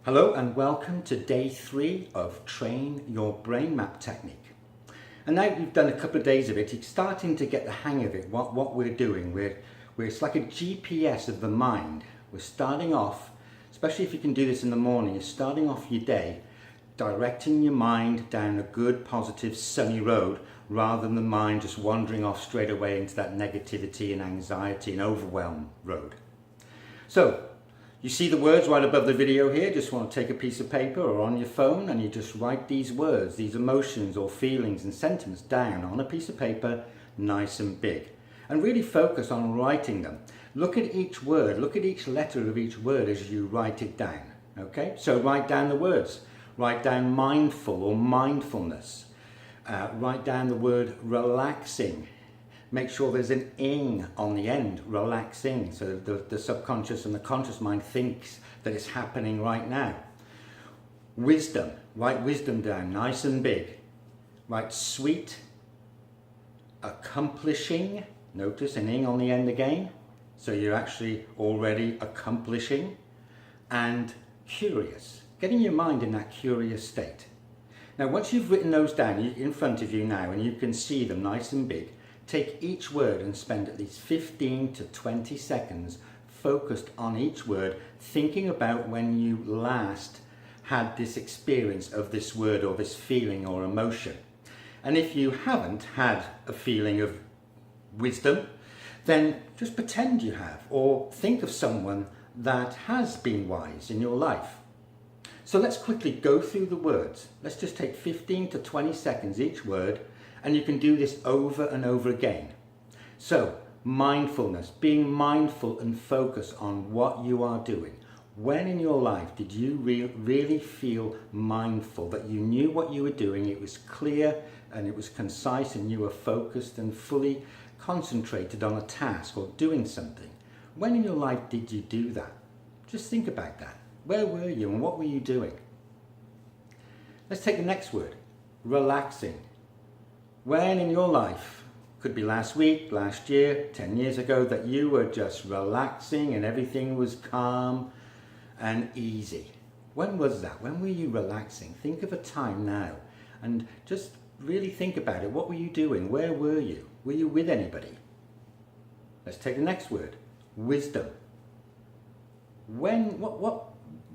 Hello and welcome to day 3 of Train Your Brain Map Technique. And now we've done a couple of days of it, it's starting to get the hang of it, what we're doing. It's like a GPS of the mind. We're starting off, especially if you can do this in the morning, you're starting off your day directing your mind down a good, positive, sunny road rather than the mind just wandering off straight away into that negativity and anxiety and overwhelm road. So, you see the words right above the video here. Just want to take a piece of paper or on your phone and you just write these words, these emotions or feelings and sentiments down on a piece of paper, nice and big. And really focus on writing them. Look at each word, look at each letter of each word as you write it down. Okay, so write down the words. Write down mindful or mindfulness. Write down the word relaxing. Make sure there's an ing on the end, relaxing, so the subconscious and the conscious mind thinks that it's happening right now. Wisdom, write wisdom down, nice and big. Write sweet, accomplishing, notice an ing on the end again, so you're actually already accomplishing, and curious, getting your mind in that curious state. Now once you've written those down in front of you now and you can see them nice and big, take each word and spend at least 15 to 20 seconds focused on each word, thinking about when you last had this experience of this word or this feeling or emotion. And if you haven't had a feeling of wisdom, then just pretend you have, or think of someone that has been wise in your life. So let's quickly go through the words. Let's just take 15 to 20 seconds each word. And you can do this over and over again. So, mindfulness, being mindful and focus on what you are doing. When in your life did you really feel mindful, that you knew what you were doing, it was clear and it was concise and you were focused and fully concentrated on a task or doing something? When in your life did you do that? Just think about that. Where were you and what were you doing? Let's take the next word, relaxing. When in your life, could be last week, last year, 10 years ago, that you were just relaxing and everything was calm and easy? When was that? When were you relaxing? Think of a time now and just really think about it. What were you doing? Where were you? Were you with anybody? Let's take the next word, wisdom. When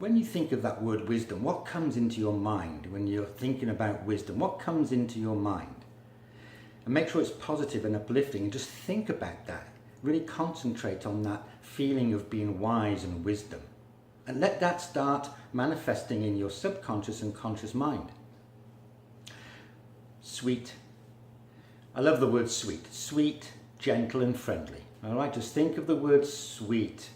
you think of that word wisdom, what comes into your mind when you're thinking about wisdom? What comes into your mind? And make sure it's positive and uplifting and just think about that. Really concentrate on that feeling of being wise and wisdom. And let that start manifesting in your subconscious and conscious mind. Sweet. I love the word sweet. Sweet, gentle and friendly. All right, just think of the word sweet.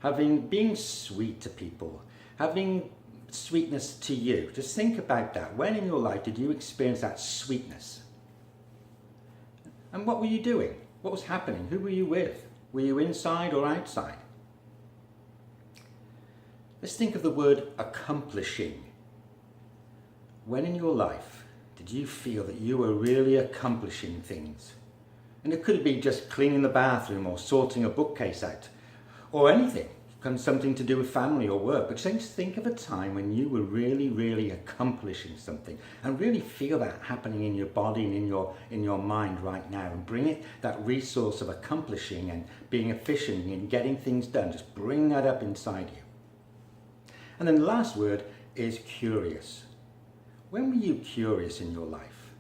Being sweet to people. Having sweetness to you. Just think about that. When in your life did you experience that sweetness? And what were you doing? What was happening? Who were you with? Were you inside or outside? Let's think of the word accomplishing. When in your life did you feel that you were really accomplishing things? And it could be just cleaning the bathroom or sorting a bookcase out or anything. Something to do with family or work, but just think of a time when you were really accomplishing something and really feel that happening in your body and in your mind right now, and bring it, that resource of accomplishing and being efficient and getting things done, just bring that up inside you. And then the last word is curious. When were you curious in your life?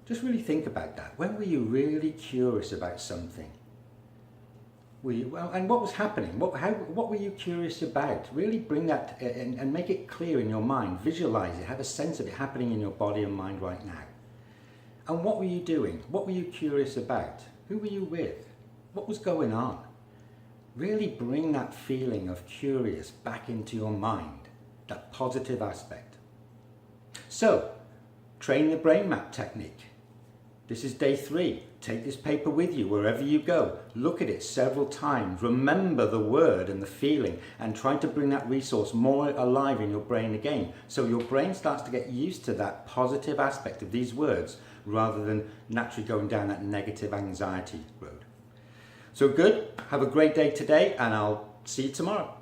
Just really think about that. When were you really curious about something? And what was happening? What were you curious about? Really bring that and make it clear in your mind. Visualize it. Have a sense of it happening in your body and mind right now. And what were you doing? What were you curious about? Who were you with? What was going on? Really bring that feeling of curious back into your mind. That positive aspect. So, train the brain map technique. This is day 3. Take this paper with you wherever you go. Look at it several times. Remember the word and the feeling and try to bring that resource more alive in your brain again. So your brain starts to get used to that positive aspect of these words rather than naturally going down that negative anxiety road. So good. Have a great day today and I'll see you tomorrow.